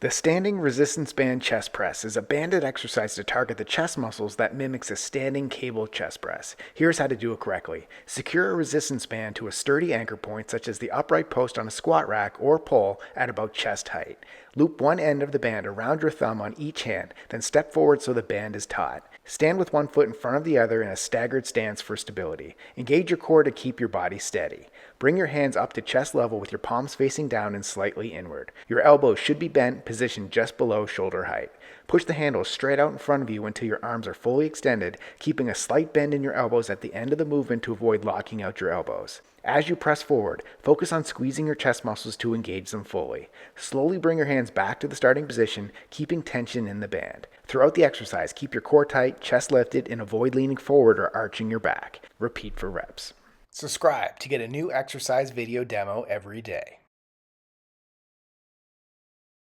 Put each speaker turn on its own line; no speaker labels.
The standing resistance band chest press is a banded exercise to target the chest muscles that mimics a standing cable chest press. Here's how to do it correctly. Secure a resistance band to a sturdy anchor point such as the upright post on a squat rack or pole at about chest height. Loop one end of the band around your thumb on each hand, then step forward so the band is taut. Stand with one foot in front of the other in a staggered stance for stability. Engage your core to keep your body steady. Bring your hands up to chest level with your palms facing down and slightly inward. Your elbows should be bent, positioned just below shoulder height. Push the handles straight out in front of you until your arms are fully extended, keeping a slight bend in your elbows at the end of the movement to avoid locking out your elbows. As you press forward, focus on squeezing your chest muscles to engage them fully. Slowly bring your hands back to the starting position, keeping tension in the band. Throughout the exercise, keep your core tight, chest lifted, and avoid leaning forward or arching your back. Repeat for reps. Subscribe to get a new exercise video demo every day.